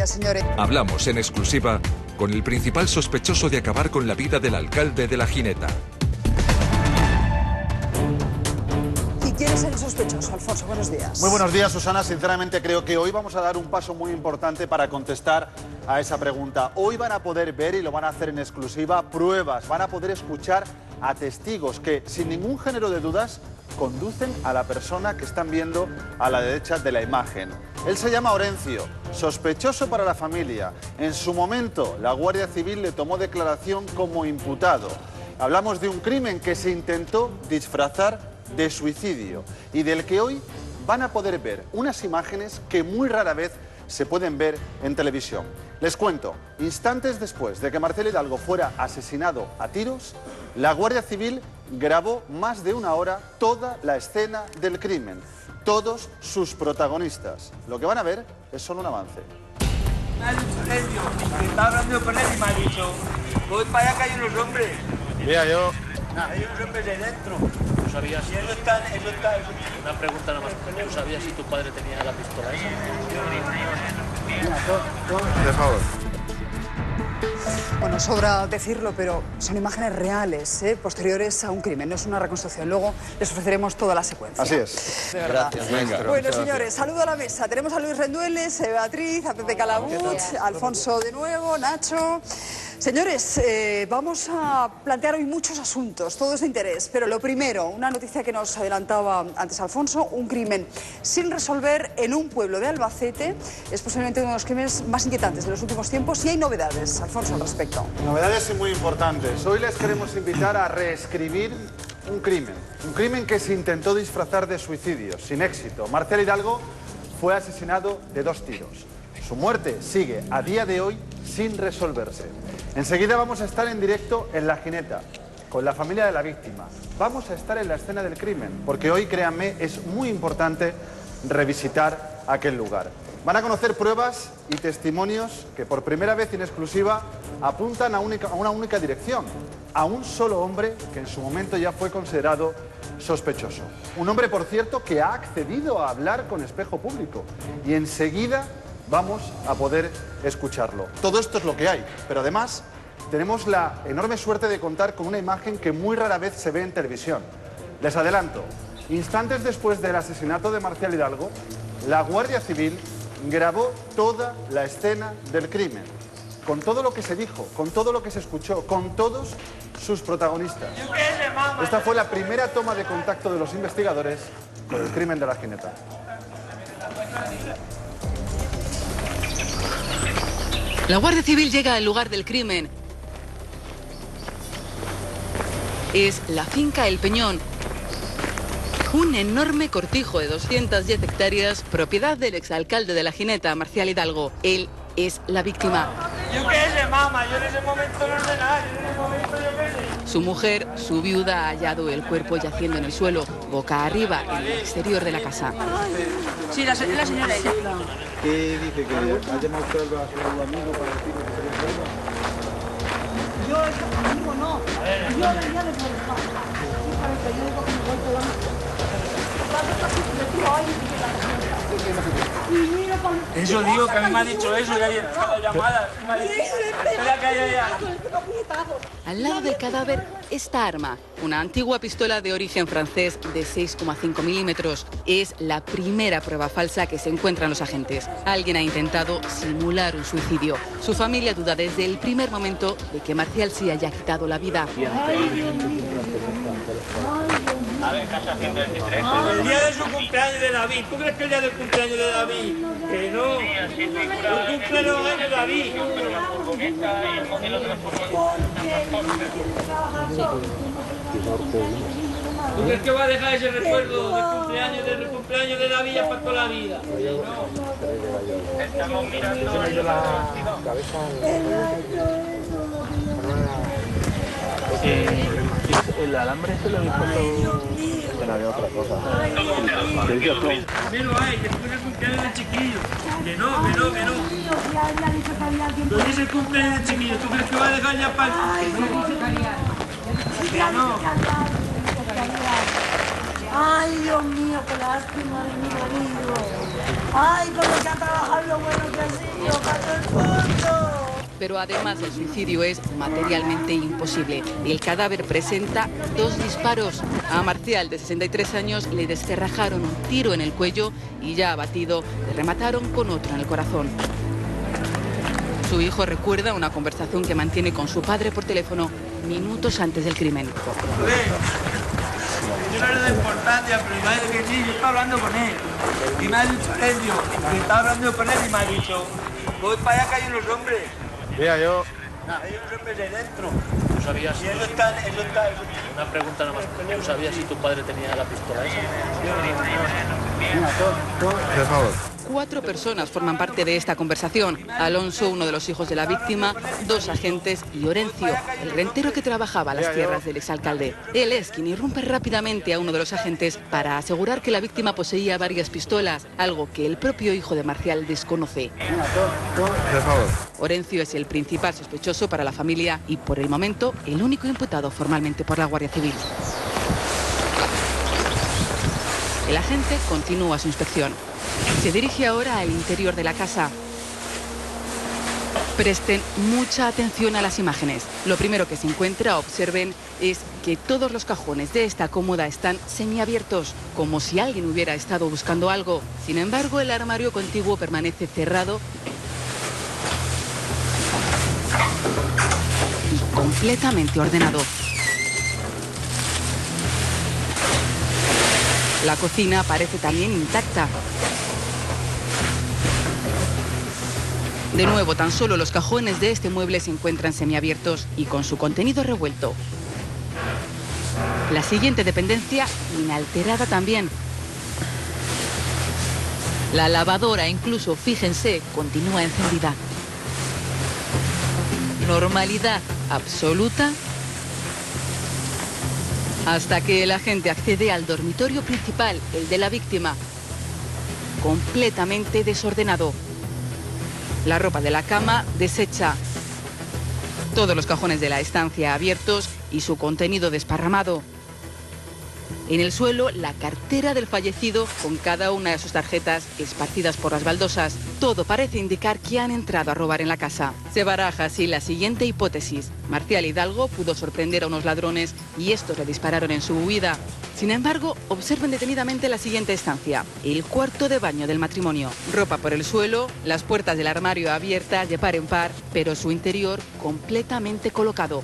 días, señores. Hablamos en exclusiva con el principal sospechoso de acabar con la vida del alcalde de La Gineta. ¿Y quién es el sospechoso, Alfonso? Buenos días. Muy buenos días, Susana. Sinceramente creo que hoy vamos a dar un paso muy importante para contestar a esa pregunta. Hoy van a poder ver, y lo van a hacer en exclusiva, pruebas. Van a poder escuchar a testigos que, sin ningún género de dudas, conducen a la persona que están viendo a la derecha de la imagen. Él se llama Orencio, sospechoso para la familia. En su momento, la Guardia Civil le tomó declaración como imputado. Hablamos de un crimen que se intentó disfrazar de suicidio y del que hoy van a poder ver unas imágenes que muy rara vez se pueden ver en televisión. Les cuento, instantes después de que Marcel Hidalgo fuera asesinado a tiros, la Guardia Civil grabó más de una hora toda la escena del crimen, todos sus protagonistas. Lo que van a ver es solo un avance. Me ha dicho Sergio, que estaba hablando con él y me ha dicho, voy para allá que hay unos hombres. Mira, yo... Hay unos hombres de dentro. ¿Tú sabías? Y eso está... Una pregunta nada más. ¿Tú sabías si tu padre tenía la pistola esa? De favor. Bueno, sobra decirlo, pero son imágenes reales, posteriores a un crimen, no es una reconstrucción. Luego les ofreceremos toda la secuencia. Así es. De verdad. Gracias, venga. Bueno, señores, saludo a la mesa. Tenemos a Luis Rendueles, a Beatriz, a Pepe Calabuch, a Alfonso de nuevo, Nacho. Señores, vamos a plantear hoy muchos asuntos, todos de interés, pero lo primero, una noticia que nos adelantaba antes Alfonso, un crimen sin resolver en un pueblo de Albacete, es posiblemente uno de los crímenes más inquietantes de los últimos tiempos y hay novedades, Alfonso, al respecto. Novedades muy importantes. Hoy les queremos invitar a reescribir un crimen que se intentó disfrazar de suicidio, sin éxito. Marcel Hidalgo fue asesinado de 2 tiros. Su muerte sigue a día de hoy sin resolverse. Enseguida vamos a estar en directo en La Gineta, con la familia de la víctima. Vamos a estar en la escena del crimen, porque hoy, créanme, es muy importante revisitar aquel lugar. Van a conocer pruebas y testimonios que por primera vez en exclusiva apuntan a una única dirección, a un solo hombre que en su momento ya fue considerado sospechoso. Un hombre, por cierto, que ha accedido a hablar con Espejo Público y enseguida vamos a poder escucharlo. Todo esto es lo que hay, pero además tenemos la enorme suerte de contar con una imagen que muy rara vez se ve en televisión. Les adelanto, instantes después del asesinato de Marcel Hidalgo, la Guardia Civil grabó toda la escena del crimen, con todo lo que se dijo, con todo lo que se escuchó, con todos sus protagonistas. Esta fue la primera toma de contacto de los investigadores con el crimen de La Gineta. La Guardia Civil llega al lugar del crimen. Es la finca El Peñón, un enorme cortijo de 210 hectáreas, propiedad del exalcalde de La Gineta, Marcial Hidalgo. Él es la víctima. Yo qué sé, mamá, yo en ese momento no sé nada, yo en ese momento yo qué sé. Su mujer, su viuda, ha hallado el cuerpo yaciendo en el suelo, boca arriba, en el exterior de la casa. Sí, la señora ella. ¿Qué dice? ¿Que ha llamado usted a su amigo para decirle que se le enferma? Yo, amigo, no. Yo venía de Portugal. Y para el periódico que me voy todo Eso digo, que a mí me ha dicho eso, que hay la llamada. Espera que haya. Al lado del cadáver, esta arma, una antigua pistola de origen francés de 6,5 milímetros. Es la primera prueba falsa que se encuentran los agentes. Alguien ha intentado simular un suicidio. Su familia duda desde el primer momento de que Marcial se haya quitado la vida. El día de su cumpleaños de David. ¿Tú crees que el día del cumpleaños de David? Que no. El cumpleaños de David. ¿Tú crees que va a dejar ese recuerdo del cumpleaños de David para toda la vida? No. Estamos mirando El alambre se lo dijo que no había otra cosa. Míralo ahí, que tú eres el cumpleaños del chiquillo. Que no. Pero es el cumpleaños del chiquillo. ¿Tú crees que va a dejar ya para el... Que no. Ay, Ay, Dios mío, qué lástima de mi marido. Ay, con lo que ha trabajado, lo bueno que ha sido para todo el mundo. Pero además el suicidio es materialmente imposible. El cadáver presenta 2 disparos. A Marcial, de 63 años, le descerrajaron un tiro en el cuello y ya abatido, le remataron con otro en el corazón. Su hijo recuerda una conversación que mantiene con su padre por teléfono minutos antes del crimen. Yo no le doy importancia, pero mi madre que sí, yo estaba hablando con él. Y me ha dicho Elio, que estaba hablando con él y me ha dicho, voy para allá que hay unos hombres. Mira, yo... Hay unos hombres de dentro. ¿Tú sabías? Y eso está. Una pregunta nada más. ¿Tú sabías si tu padre tenía la pistola esa? Por favor. 4 personas forman parte de esta conversación. Alonso, uno de los hijos de la víctima, 2 agentes y Orencio, el rentero que trabajaba a las tierras del exalcalde. Él es quien irrumpe rápidamente a uno de los agentes para asegurar que la víctima poseía varias pistolas, algo que el propio hijo de Marcial desconoce. Por favor. Orencio es el principal sospechoso para la familia y, por el momento, el único imputado formalmente por la Guardia Civil. El agente continúa su inspección. Se dirige ahora al interior de la casa. Presten mucha atención a las imágenes. Lo primero que se encuentra, observen, es que todos los cajones de esta cómoda están semiabiertos, como si alguien hubiera estado buscando algo. Sin embargo, el armario contiguo permanece cerrado y completamente ordenado. La cocina parece también intacta. De nuevo, tan solo los cajones de este mueble se encuentran semiabiertos y con su contenido revuelto. La siguiente dependencia, inalterada también. La lavadora, incluso, fíjense, continúa encendida. Normalidad absoluta. Hasta que el agente accede al dormitorio principal, el de la víctima, completamente desordenado. La ropa de la cama deshecha, todos los cajones de la estancia abiertos y su contenido desparramado. En el suelo, la cartera del fallecido con cada una de sus tarjetas esparcidas por las baldosas. Todo parece indicar que han entrado a robar en la casa. Se baraja así la siguiente hipótesis. Marcial Hidalgo pudo sorprender a unos ladrones y estos le dispararon en su huida. Sin embargo, observen detenidamente la siguiente estancia, el cuarto de baño del matrimonio. Ropa por el suelo, las puertas del armario abiertas de par en par, pero su interior completamente colocado.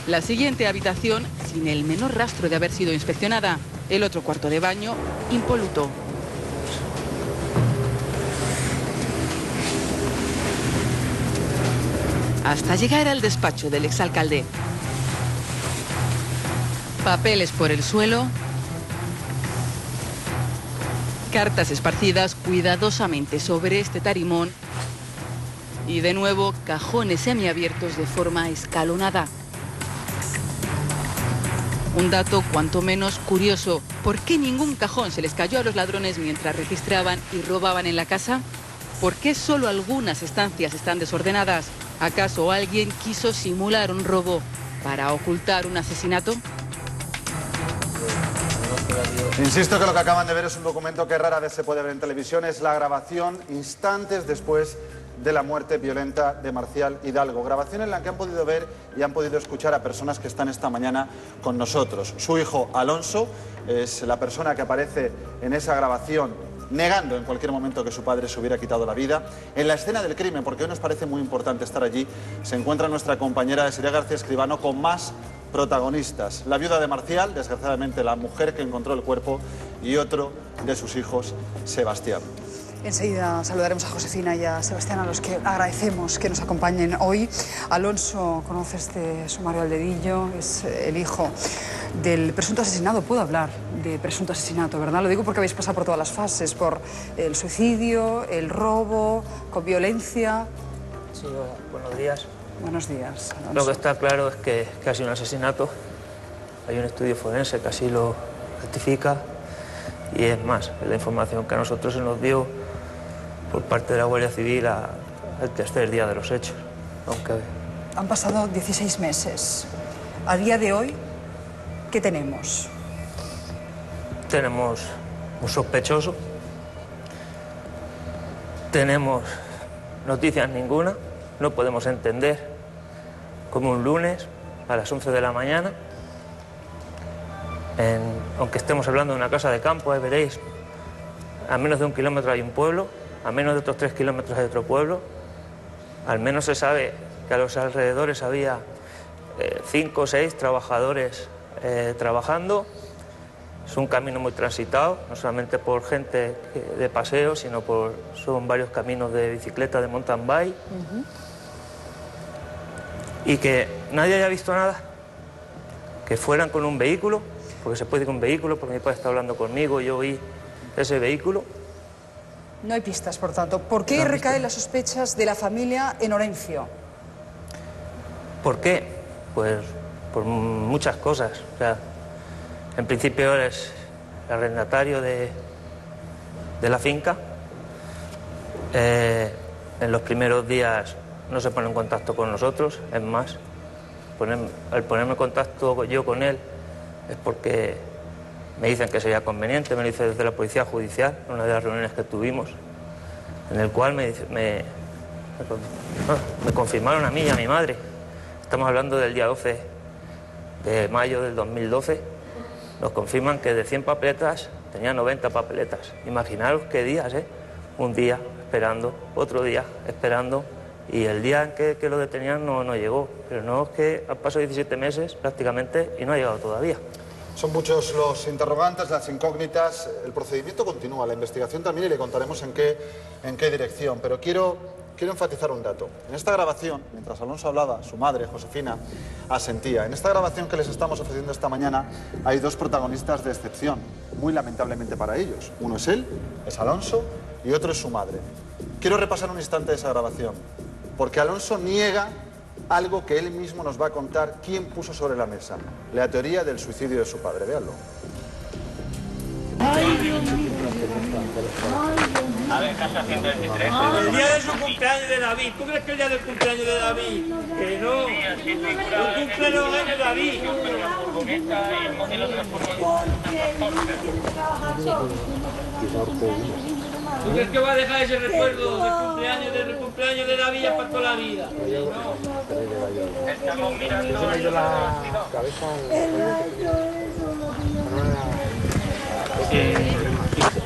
La siguiente habitación sin el menor rastro de haber sido inspeccionada. El otro cuarto de baño impoluto. Hasta llegar al despacho del exalcalde. Papeles por el suelo. Cartas esparcidas cuidadosamente sobre este tarimón. Y de nuevo, cajones semiabiertos de forma escalonada. Un dato cuanto menos curioso. ¿Por qué ningún cajón se les cayó a los ladrones mientras registraban y robaban en la casa? ¿Por qué solo algunas estancias están desordenadas? ¿Acaso alguien quiso simular un robo para ocultar un asesinato? Insisto que lo que acaban de ver es un documento que rara vez se puede ver en televisión. Es la grabación instantes después de la muerte violenta de Marcial Hidalgo. Grabación en la que han podido ver y han podido escuchar a personas que están esta mañana con nosotros. Su hijo Alonso es la persona que aparece en esa grabación negando en cualquier momento que su padre se hubiera quitado la vida. En la escena del crimen, porque hoy nos parece muy importante estar allí, se encuentra nuestra compañera Siria García Escribano con más protagonistas. La viuda de Marcial, desgraciadamente la mujer que encontró el cuerpo, y otro de sus hijos, Sebastián. Enseguida saludaremos a Josefina y a Sebastián, a los que agradecemos que nos acompañen hoy. Alonso conoce este sumario al dedillo, es el hijo del presunto asesinado. Puedo hablar de presunto asesinato, ¿verdad? Lo digo porque habéis pasado por todas las fases, por el suicidio, el robo, con violencia. Sí, buenos días. Buenos días, Alonso. Lo que está claro es que ha sido un asesinato. Hay un estudio forense que así lo certifica. Y es más, es la información que a nosotros se nos dio por parte de la Guardia Civil al tercer día de los hechos. Aunque... Han pasado 16 meses. A día de hoy, ¿qué tenemos? tenemos un sospechoso, tenemos noticias ninguna, no podemos entender cómo un lunes a las 11 de la mañana, aunque estemos hablando de una casa de campo, veréis, a menos de 1 kilómetro hay un pueblo, a menos de otros 3 kilómetros hay otro pueblo, al menos se sabe que a los alrededores había 5 o 6 trabajadores trabajando. Es un camino muy transitado, no solamente por gente de paseo, sino son varios caminos de bicicleta, de mountain bike. Y que nadie haya visto nada, que fueran con un vehículo, porque se puede ir con un vehículo, porque mi padre está hablando conmigo, yo oí ese vehículo. No hay pistas, por tanto. ¿Por qué recaen las sospechas de la familia en Orencio? ¿Por qué? Pues por muchas cosas. O sea, en principio eres el arrendatario de la finca. En los primeros días no se pone en contacto con nosotros, es más, al ponerme en contacto yo con él es porque me dicen que sería conveniente, me lo dice desde la Policía Judicial, en una de las reuniones que tuvimos, en el cual me confirmaron a mí y a mi madre. Estamos hablando del día 12 de mayo del 2012, nos confirman que de 100 papeletas tenía 90 papeletas. Imaginaros qué días, un día esperando, otro día esperando, y el día en que lo detenían no llegó. Pero no es que han pasado 17 meses prácticamente y no ha llegado todavía. Son muchos los interrogantes, las incógnitas. El procedimiento continúa, la investigación también, y le contaremos en qué dirección. Pero quiero enfatizar un dato. En esta grabación, mientras Alonso hablaba, su madre, Josefina, asentía. En esta grabación que les estamos ofreciendo esta mañana hay 2 protagonistas de excepción, muy lamentablemente para ellos. Uno es él, es Alonso, y otro es su madre. Quiero repasar un instante de esa grabación, porque Alonso niega algo que él mismo nos va a contar quién puso sobre la mesa, la teoría del suicidio de su padre. Véanlo. A ver, casa 123. El día de su cumpleaños de David. ¿Tú crees que el día del cumpleaños de David? Que no. El cumpleaños de David. ¿Tú crees que va a dejar ese recuerdo del cumpleaños de David para toda la vida? No. Estamos mirando la cabeza.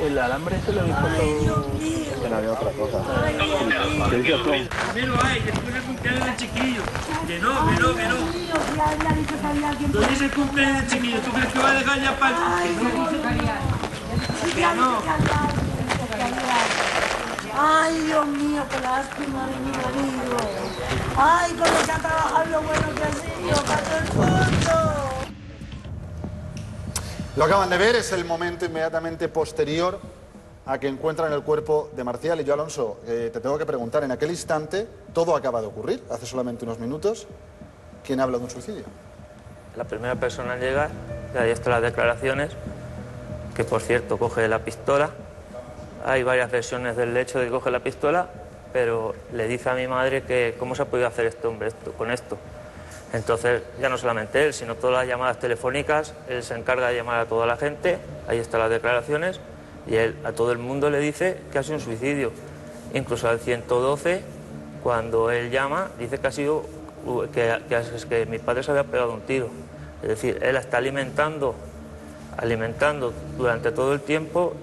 El alambre se lo habéis puesto. Que no había otra cosa. Primero hay, después el cumpleaños del chiquillo. Que no. No dice el cumpleaños del chiquillo. ¿Tú crees que va a dejar ya para el... Que no. Ay, Dios mío, qué lástima de mi marido. Ay, con lo que ha trabajado, lo bueno que ha sido, para todo el mundo. Lo acaban de ver, es el momento inmediatamente posterior a que encuentran el cuerpo de Marcial. Y yo, Alonso, te tengo que preguntar, en aquel instante, todo acaba de ocurrir, hace solamente unos minutos, ¿quién habla de un suicidio? La primera persona en llegar, y ahí están las declaraciones, que por cierto coge la pistola. Hay varias versiones del hecho de que coge la pistola, pero le dice a mi madre que cómo se ha podido hacer este hombre con esto. Entonces, ya no solamente él, sino todas las llamadas telefónicas, él se encarga de llamar a toda la gente, ahí están las declaraciones, y él a todo el mundo le dice que ha sido un suicidio. Incluso al 112, cuando él llama, dice que ha sido que mi padre se había pegado un tiro. Es decir, él está alimentando durante todo el tiempo,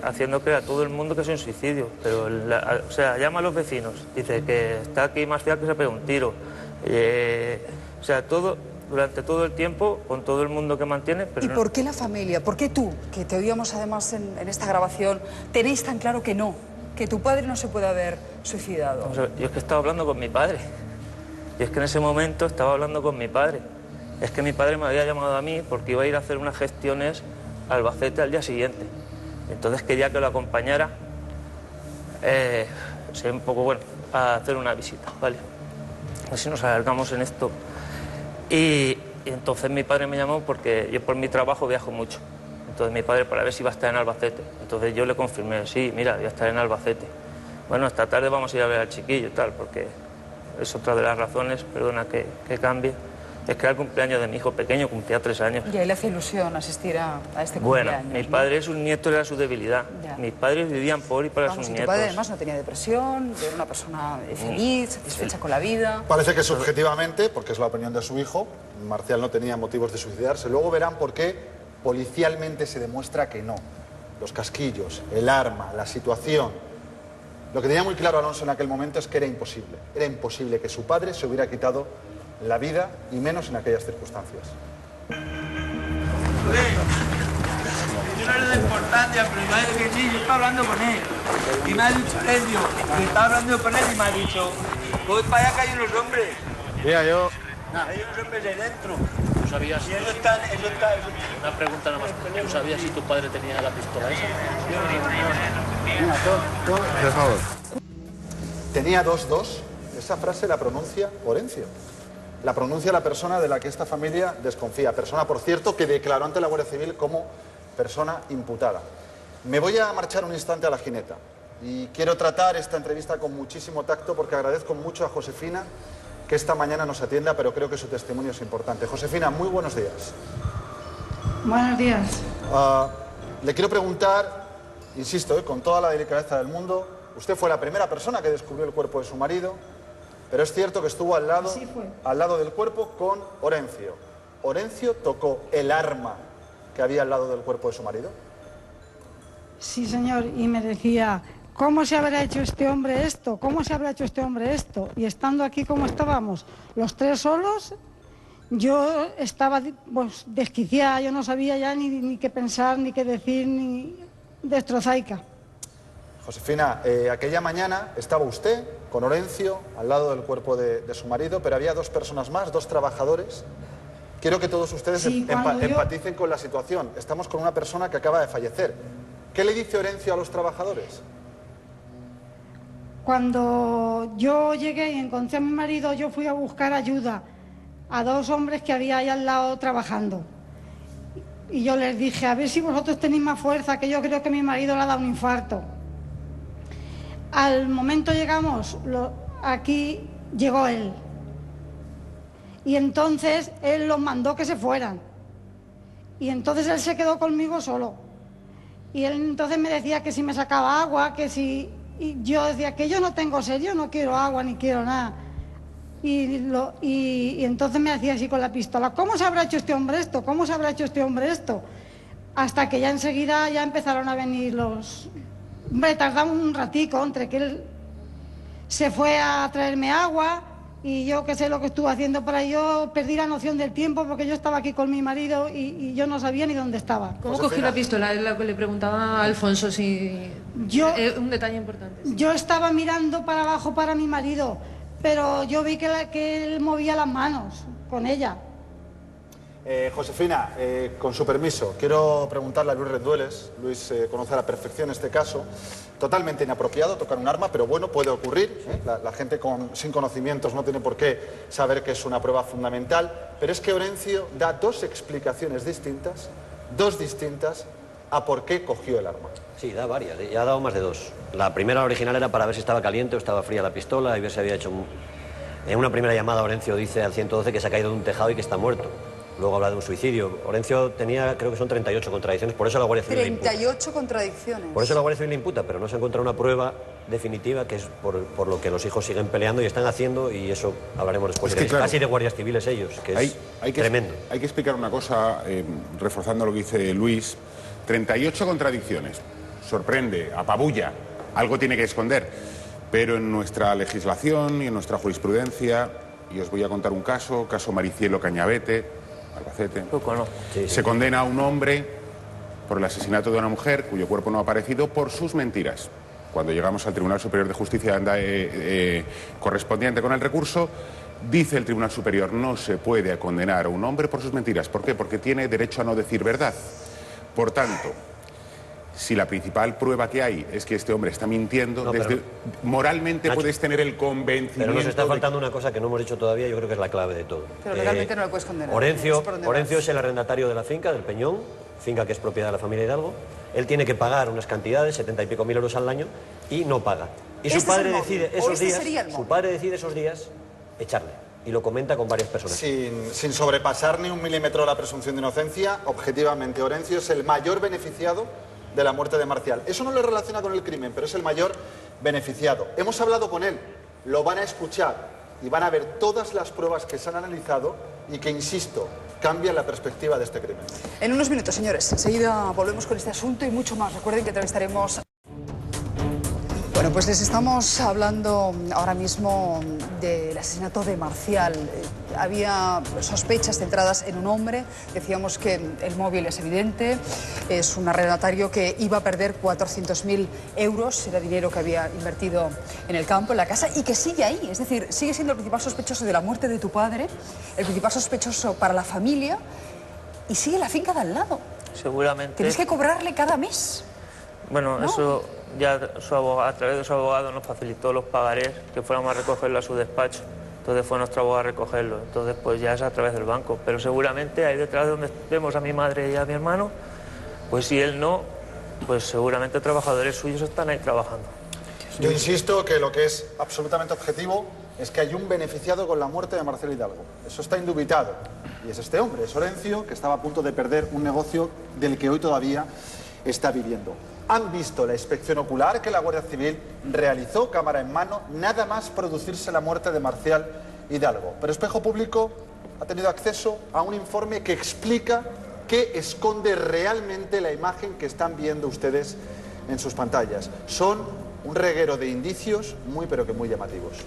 haciendo creer a todo el mundo que es un suicidio. Pero, o sea, llama a los vecinos, dice que está aquí Marcial que se pega un tiro. O sea, durante todo el tiempo, con todo el mundo que mantiene. Pero ¿Y por qué la familia? ¿Por qué tú, que te oíamos además en esta grabación, tenéis tan claro que no, que tu padre no se puede haber suicidado? Vamos a ver, yo es que estaba hablando con mi padre. Y es que en ese momento estaba hablando con mi padre. Es que mi padre me había llamado a mí porque iba a ir a hacer unas gestiones a Albacete al día siguiente. Entonces quería que lo acompañara, un poco, bueno, a hacer una visita, ¿vale? Así nos alargamos en esto. Y entonces mi padre me llamó porque yo por mi trabajo viajo mucho. Entonces mi padre para ver si iba a estar en Albacete. Entonces yo le confirmé, sí, mira, voy a estar en Albacete. Bueno, esta tarde vamos a ir a ver al chiquillo y tal, porque es otra de las razones, perdona que cambie, Es que era el cumpleaños de mi hijo pequeño, cumplía 3 años. Y a él le hace ilusión asistir a este Bueno, cumpleaños. mi ¿no? padre, sus nietos era su debilidad. Ya. Mis padres vivían por y para Vamos, sus y tu nietos. padre además no tenía depresión, era una persona feliz, satisfecha con la vida. Parece que subjetivamente, porque es la opinión de su hijo, Marcial no tenía motivos de suicidarse. Luego verán por qué policialmente se demuestra que no. Los casquillos, el arma, la situación. Lo que tenía muy claro Alonso en aquel momento es que era imposible. Era imposible que su padre se hubiera quitado la vida, y menos en aquellas circunstancias. Yo no le doy importancia, pero igual que sí, yo estaba hablando con él. Y me ha dicho Elio, que estaba hablando con él y me ha dicho, voy para allá que hay unos hombres. Mira, yo... Hay unos hombres ahí dentro. ¿Tú sabías? Y eso está. Una pregunta nada más. ¿Tú sabías si tu padre tenía la pistola esa? Por favor. Tenía 2-2. Esa frase la pronuncia Orencio. La pronuncia la persona de la que esta familia desconfía. Persona, por cierto, que declaró ante la Guardia Civil como persona imputada. Me voy a marchar un instante a la Gineta. Y quiero tratar esta entrevista con muchísimo tacto porque agradezco mucho a Josefina que esta mañana nos atienda, pero creo que su testimonio es importante. Josefina, muy buenos días. Buenos días. Le quiero preguntar, insisto, con toda la delicadeza del mundo, usted fue la primera persona que descubrió el cuerpo de su marido, pero es cierto que estuvo al lado del cuerpo con Orencio. ¿Orencio tocó el arma que había al lado del cuerpo de su marido? Sí, señor, y me decía, ¿cómo se habrá hecho este hombre esto? ¿Cómo se habrá hecho este hombre esto? Y estando aquí como estábamos, los tres solos, yo estaba pues, desquiciada, yo no sabía ya ni qué pensar, ni qué decir, ni destrozaica. Josefina, aquella mañana estaba usted con Orencio al lado del cuerpo de su marido, pero había 2 personas más, 2 trabajadores. Quiero que todos ustedes empaticen con la situación. Estamos con una persona que acaba de fallecer. ¿Qué le dice Orencio a los trabajadores? Cuando yo llegué y encontré a mi marido, yo fui a buscar ayuda a 2 hombres que había ahí al lado trabajando. Y yo les dije, a ver si vosotros tenéis más fuerza, que yo creo que mi marido le ha dado un infarto. Al momento llegamos, aquí llegó él. Y entonces él los mandó que se fueran. Y entonces él se quedó conmigo solo. Y él entonces me decía que si me sacaba agua, que si... Y yo decía que yo no tengo sed, yo no quiero agua ni quiero nada. Y entonces me hacía así con la pistola, ¿cómo se habrá hecho este hombre esto? ¿Cómo se habrá hecho este hombre esto? Hasta que ya enseguida ya empezaron a venir los... Hombre, tardamos un ratico entre que él se fue a traerme agua y yo qué sé lo que estuve haciendo para yo perdí la noción del tiempo porque yo estaba aquí con mi marido y yo no sabía ni dónde estaba. ¿Cómo cogió la pistola? Es lo que le preguntaba a Alfonso, si... un detalle importante. Sí. Yo estaba mirando para abajo para mi marido, pero yo vi que él movía las manos con ella. Josefina, con su permiso, quiero preguntarle a Luis Rendueles. Luis conoce a la perfección este caso. Totalmente inapropiado tocar un arma, pero bueno, puede ocurrir. La gente sin conocimientos no tiene por qué saber que es una prueba fundamental. Pero es que Orencio da 2 explicaciones distintas, 2 distintas, a por qué cogió el arma. Sí, da varias, ya ha dado más de 2. La primera, original, era para ver si estaba caliente o estaba fría la pistola y ver si había hecho... En una primera llamada, Orencio dice al 112 que se ha caído de un tejado y que está muerto. Luego habla de un suicidio. Orencio tenía, creo que son 38 contradicciones, por eso la Guardia Civil 38 contradicciones. Por eso la Guardia Civil le imputa, pero no se ha encontrado una prueba definitiva, que es por lo que los hijos siguen peleando y están haciendo, y eso hablaremos después. Es que, claro, casi de guardias civiles ellos, que es tremendo. Hay que explicar una cosa, reforzando lo que dice Luis. 38 contradicciones. Sorprende, apabulla, algo tiene que esconder. Pero en nuestra legislación y en nuestra jurisprudencia, y os voy a contar un caso Maricielo Cañavete, Albacete, se condena a un hombre por el asesinato de una mujer cuyo cuerpo no ha aparecido por sus mentiras. Cuando llegamos al Tribunal Superior de Justicia correspondiente con el recurso, dice el Tribunal Superior, no se puede condenar a un hombre por sus mentiras. ¿Por qué? Porque tiene derecho a no decir verdad. Por tanto, si la principal prueba que hay es que este hombre está mintiendo, moralmente Nacho, puedes tener el convencimiento... Pero nos está faltando una cosa que no hemos dicho todavía, yo creo que es la clave de todo. Pero legalmente no lo puedes condenar. Orencio es el arrendatario de la finca, del Peñón, finca que es propiedad de la familia Hidalgo. Él tiene que pagar unas cantidades, 70 y pico mil euros al año, y no paga. Y su padre decide esos días echarle. y lo comenta con varias personas. Sin sobrepasar ni un milímetro la presunción de inocencia, objetivamente Orencio es el mayor beneficiado de la muerte de Marcial. Eso no le relaciona con el crimen, pero es el mayor beneficiado. Hemos hablado con él, lo van a escuchar y van a ver todas las pruebas que se han analizado y que, insisto, cambian la perspectiva de este crimen. En unos minutos, señores, enseguida volvemos con este asunto y mucho más. Recuerden que entrevistaremos... Bueno, pues les estamos hablando ahora mismo del asesinato de Marcial. Había sospechas centradas en un hombre. Decíamos que el móvil es evidente. Es un arrendatario que iba a perder 400.000 euros. Era dinero que había invertido en el campo, en la casa, y que sigue ahí. Es decir, sigue siendo el principal sospechoso de la muerte de tu padre, el principal sospechoso para la familia, y sigue la finca de al lado. Seguramente. Tienes que cobrarle cada mes. Bueno, ¿no? Eso ya a través de su abogado nos facilitó los pagarés, que fuéramos a recogerlo a su despacho. Entonces fue nuestro abogado a recogerlo. Entonces pues ya es a través del banco. Pero seguramente ahí detrás de donde vemos a mi madre y a mi hermano, pues si él no, pues seguramente trabajadores suyos están ahí trabajando. Yo insisto que lo que es absolutamente objetivo es que hay un beneficiado con la muerte de Marcial Hidalgo. Eso está indubitado. Y es este hombre, es Orencio, que estaba a punto de perder un negocio del que hoy todavía está viviendo. Han visto la inspección ocular que la Guardia Civil realizó, cámara en mano, nada más producirse la muerte de Marcial Hidalgo. Pero Espejo Público ha tenido acceso a un informe que explica qué esconde realmente la imagen que están viendo ustedes en sus pantallas. Son un reguero de indicios muy pero que muy llamativos.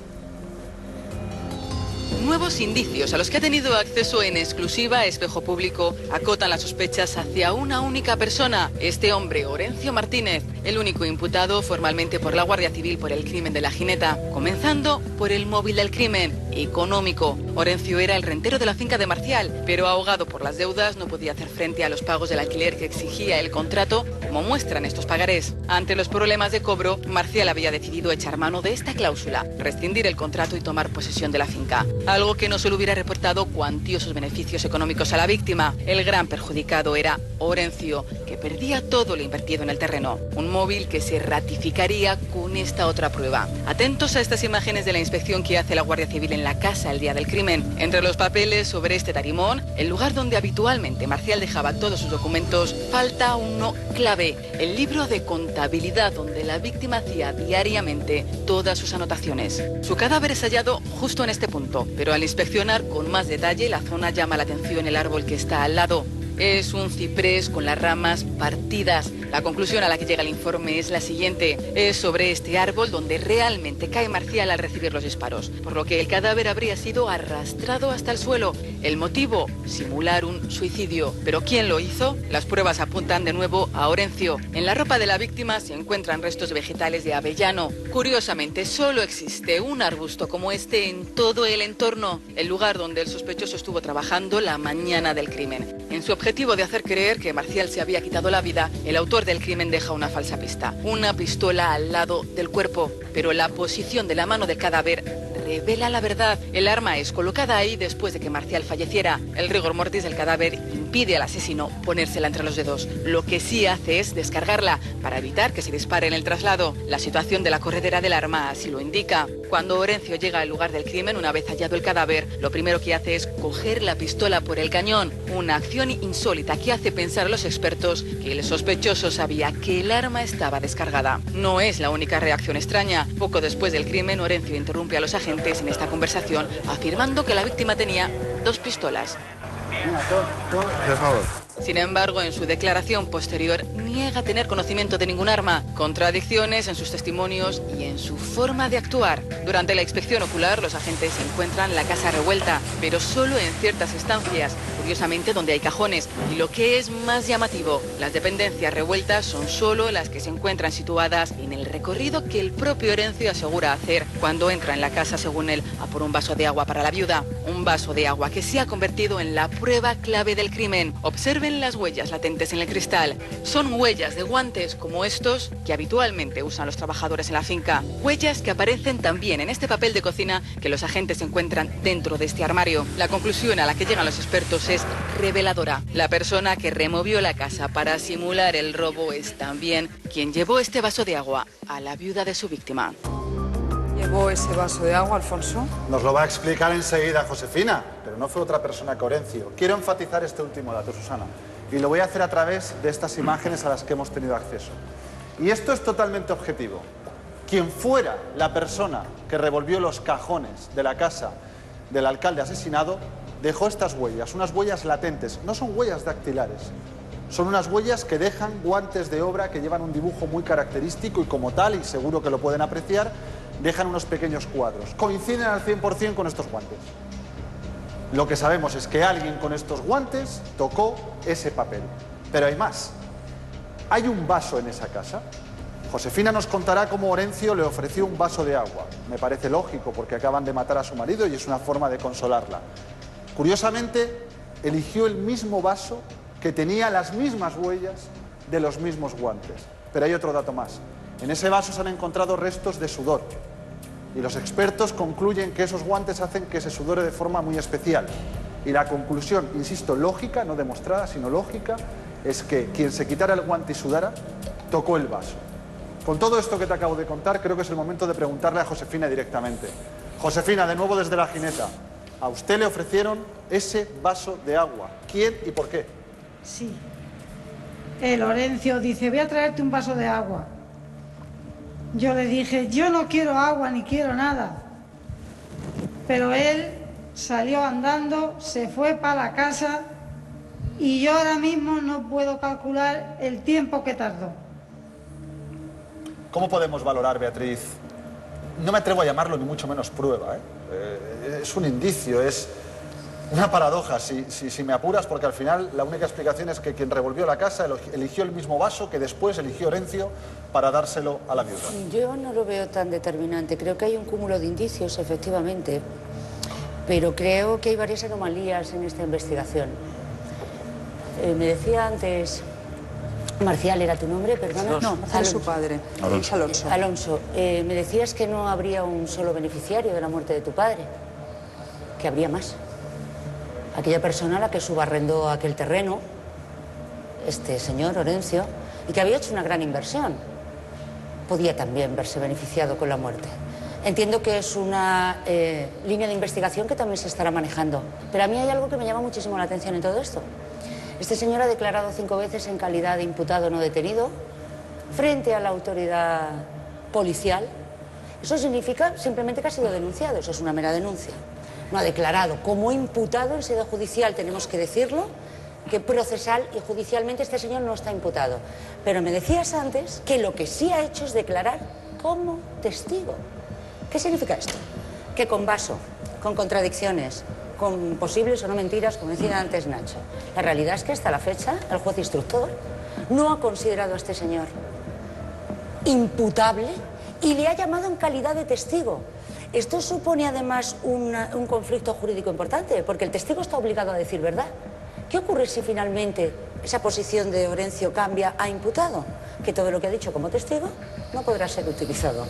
Nuevos indicios a los que ha tenido acceso en exclusiva Espejo Público acotan las sospechas hacia una única persona, este hombre, Orencio Martínez, el único imputado formalmente por la Guardia Civil por el crimen de la Jineta, comenzando por el móvil del crimen, económico. Orencio era el rentero de la finca de Marcial, pero ahogado por las deudas no podía hacer frente a los pagos del alquiler que exigía el contrato, como muestran estos pagarés. Ante los problemas de cobro, Marcial había decidido echar mano de esta cláusula, rescindir el contrato y tomar posesión de la finca. Algo que no solo hubiera reportado cuantiosos beneficios económicos a la víctima. El gran perjudicado era Orencio, que perdía todo lo invertido en el terreno. Un móvil que se ratificaría con esta otra prueba. Atentos a estas imágenes de la inspección que hace la Guardia Civil en la casa el día del crimen. Entre los papeles sobre este tarimón, el lugar donde habitualmente Marcial dejaba todos sus documentos, falta uno clave, el libro de contabilidad donde la víctima hacía diariamente todas sus anotaciones. Su cadáver es hallado justo en este punto, pero al inspeccionar con más detalle la zona llama la atención el árbol que está al lado. Es un ciprés con las ramas partidas. La conclusión a la que llega el informe es la siguiente. Es sobre este árbol donde realmente cae Marcial al recibir los disparos, por lo que el cadáver habría sido arrastrado hasta el suelo. El motivo, simular un suicidio. ¿Pero quién lo hizo? Las pruebas apuntan de nuevo a Orencio. En la ropa de la víctima se encuentran restos vegetales de avellano. Curiosamente, solo existe un arbusto como este en todo el entorno, el lugar donde el sospechoso estuvo trabajando la mañana del crimen. En su objetivo de hacer creer que Marcial se había quitado la vida, el autor del crimen deja una falsa pista, una pistola al lado del cuerpo, pero la posición de la mano del cadáver revela la verdad. El arma es colocada ahí después de que Marcial falleciera. El rigor mortis del cadáver impide al asesino ponérsela entre los dedos. Lo que sí hace es descargarla para evitar que se dispare en el traslado. La situación de la corredera del arma así lo indica. Cuando Orencio llega al lugar del crimen, una vez hallado el cadáver, lo primero que hace es coger la pistola por el cañón. Una acción insólita que hace pensar a los expertos que el sospechoso sabía que el arma estaba descargada. No es la única reacción extraña. Poco después del crimen, Orencio interrumpe a los agentes en esta conversación afirmando que la víctima tenía 2 pistolas. Por favor. Sin embargo, en su declaración posterior niega tener conocimiento de ningún arma, contradicciones en sus testimonios y en su forma de actuar. Durante la inspección ocular, los agentes encuentran la casa revuelta, pero solo en ciertas estancias, curiosamente donde hay cajones. Y lo que es más llamativo, las dependencias revueltas son solo las que se encuentran situadas en el recorrido que el propio Orencio asegura hacer cuando entra en la casa, según él, a por un vaso de agua para la viuda. Un vaso de agua que se ha convertido en la prueba clave del crimen. Observen las huellas latentes en el cristal. Son huellas de guantes como estos que habitualmente usan los trabajadores en la finca. Huellas que aparecen también en este papel de cocina que los agentes encuentran dentro de este armario. La conclusión a la que llegan los expertos es reveladora. La persona que removió la casa para simular el robo es también quien llevó este vaso de agua a la viuda de su víctima. llevó ese vaso de agua, Alfonso? Nos lo va a explicar enseguida Josefina, pero no fue otra persona que Orencio. Quiero enfatizar este último dato, Susana, y lo voy a hacer a través de estas imágenes a las que hemos tenido acceso. Y esto es totalmente objetivo. Quien fuera la persona que revolvió los cajones de la casa del alcalde asesinado, dejó estas huellas, unas huellas latentes. No son huellas dactilares, son unas huellas que dejan guantes de obra que llevan un dibujo muy característico y como tal, y seguro que lo pueden apreciar, dejan unos pequeños cuadros. Coinciden al 100% con estos guantes. Lo que sabemos es que alguien con estos guantes tocó ese papel. Pero hay más. Hay un vaso en esa casa. Josefina nos contará cómo Orencio le ofreció un vaso de agua. Me parece lógico porque acaban de matar a su marido y es una forma de consolarla. Curiosamente, eligió el mismo vaso que tenía las mismas huellas de los mismos guantes. Pero hay otro dato más. En ese vaso se han encontrado restos de sudor. Y los expertos concluyen que esos guantes hacen que se sudore de forma muy especial. Y la conclusión, insisto, lógica, no demostrada, sino lógica, es que quien se quitara el guante y sudara, tocó el vaso. Con todo esto que te acabo de contar, creo que es el momento de preguntarle a Josefina directamente. Josefina, de nuevo desde la Gineta, a usted le ofrecieron ese vaso de agua. ¿Quién y por qué? Sí. El Orencio dice, voy a traerte un vaso de agua. Yo le dije, yo no quiero agua ni quiero nada. Pero él salió andando, se fue para la casa y yo ahora mismo no puedo calcular el tiempo que tardó. ¿Cómo podemos valorar, Beatriz? No me atrevo a llamarlo ni mucho menos prueba, es un indicio, es una paradoja, si me apuras, porque al final la única explicación es que quien revolvió la casa eligió el mismo vaso que después eligió Orencio para dárselo a la viuda. Yo no lo veo tan determinante. Creo que hay un cúmulo de indicios, efectivamente, pero creo que hay varias anomalías en esta investigación. Me decía antes... Marcial, ¿era tu nombre? Perdona. No, Marcial es su padre. Alonso. Alonso, me decías que no habría un solo beneficiario de la muerte de tu padre, que habría más. Aquella persona a la que subarrendó aquel terreno, este señor Orencio, y que había hecho una gran inversión, podía también verse beneficiado con la muerte. Entiendo que es una línea de investigación que también se estará manejando, pero a mí hay algo que me llama muchísimo la atención en todo esto. Este señor ha declarado 5 veces en calidad de imputado no detenido frente a la autoridad policial. Eso significa simplemente que ha sido denunciado, eso es una mera denuncia. No ha declarado como imputado en sede judicial, tenemos que decirlo, que procesal y judicialmente este señor no está imputado. Pero me decías antes que lo que sí ha hecho es declarar como testigo. ¿Qué significa esto? Que con vaso, con contradicciones, con posibles o no mentiras, como decía antes Nacho. La realidad es que hasta la fecha el juez instructor no ha considerado a este señor imputable y le ha llamado en calidad de testigo. Esto supone además un conflicto jurídico importante, porque el testigo está obligado a decir verdad. ¿Qué ocurre si finalmente esa posición de Orencio cambia a imputado? Que todo lo que ha dicho como testigo no podrá ser utilizado.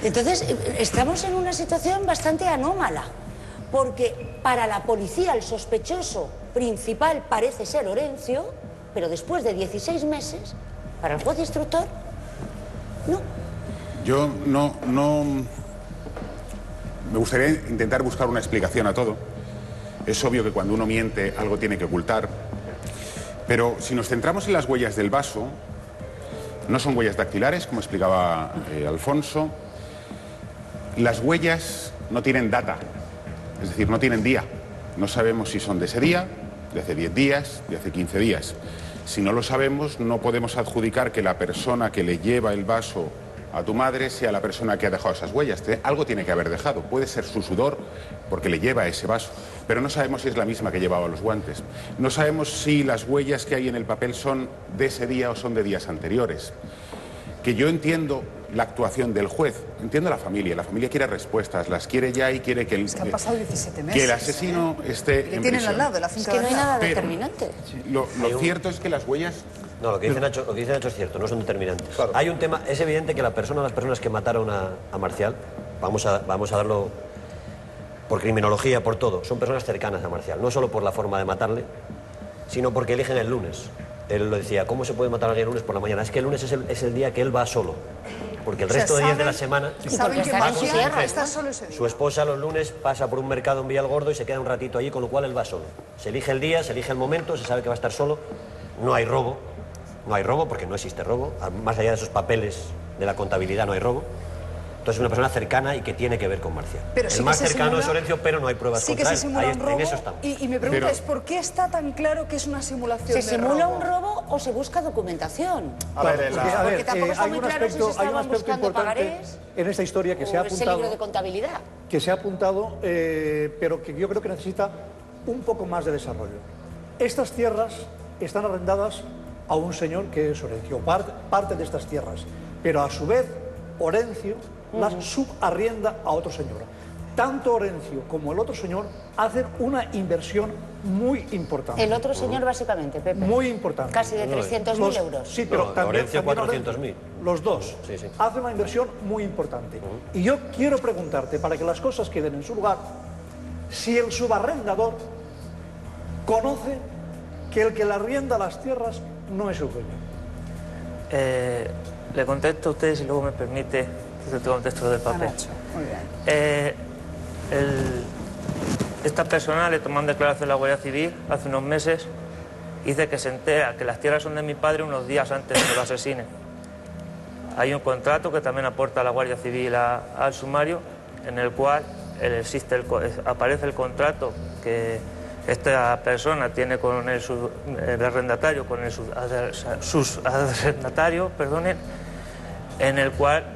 Entonces, estamos en una situación bastante anómala. Porque para la policía el sospechoso principal parece ser Orencio, pero después de 16 meses, para el juez instructor, no. Yo no... Me gustaría intentar buscar una explicación a todo. Es obvio que cuando uno miente algo tiene que ocultar. Pero si nos centramos en las huellas del vaso, no son huellas dactilares, como explicaba Alfonso. Las huellas no tienen data. Es decir, no tienen día. No sabemos si son de ese día, de hace 10 días, de hace 15 días. Si no lo sabemos, no podemos adjudicar que la persona que le lleva el vaso a tu madre sea la persona que ha dejado esas huellas. Algo tiene que haber dejado. Puede ser su sudor porque le lleva ese vaso. Pero no sabemos si es la misma que llevaba los guantes. No sabemos si las huellas que hay en el papel son de ese día o son de días anteriores. Que yo entiendo la actuación del juez, entiendo la familia quiere respuestas, las quiere ya y quiere que el, han pasado 17 meses, que el asesino esté en tienen prisión. al lado de la finca. Es que no hay nada determinante. Lo cierto es que las huellas... No, lo que dice Nacho es cierto, no son determinantes. Claro. Hay un tema, es evidente que las personas que mataron a Marcial, vamos a darlo por criminología, por todo, son personas cercanas a Marcial, no solo por la forma de matarle, sino porque eligen el lunes. Él lo decía, ¿cómo se puede matar a alguien el lunes por la mañana? Es que el lunes es el día que él va solo. porque el resto de días de la semana Saben que Marcial está solo ese día. su esposa los lunes pasa por un mercado en Villalgordo y se queda un ratito allí, con lo cual él va solo. Se elige el día, se elige el momento, se sabe que va a estar solo, no hay robo. No hay robo porque no existe robo, más allá de esos papeles de la contabilidad no hay robo. Entonces es una persona cercana y que tiene que ver con Marcial. Pero sí el más que se cercano simula, es Orencio, pero no hay pruebas sí contra que se él. simula un robo. En eso estamos. Y mi pregunta es, ¿por qué está tan claro que es una simulación ¿Se de simula robo? un robo o se busca documentación? Porque tampoco está muy claro si se estaban buscando pagarés en esta historia que se ha o ese apuntado, libro de contabilidad. pero que yo creo que necesita un poco más de desarrollo. Estas tierras están arrendadas a un señor que es Orencio, parte de estas tierras, pero a su vez Orencio las subarrienda a otro señor. Tanto Orencio como el otro señor hacen una inversión muy importante. El otro señor, básicamente, Pepe. Muy importante. Casi de 300.000 euros. Sí, pero también, Orencio 400.000. Los dos hacen una inversión muy importante. Y yo quiero preguntarte, para que las cosas queden en su lugar, si el subarrendador conoce que el que le arrienda las tierras no es el dueño. Le contesto a ustedes y luego me permite que te contesto lo del papel. Muy bien. Esta persona le toman declaración a la Guardia Civil hace unos meses y dice que se entera que las tierras son de mi padre unos días antes de que lo asesinen. Hay un contrato que también aporta la Guardia Civil al sumario, en el cual aparece el contrato que esta persona tiene con el arrendatario, con sus arrendatarios, perdonen, en el cual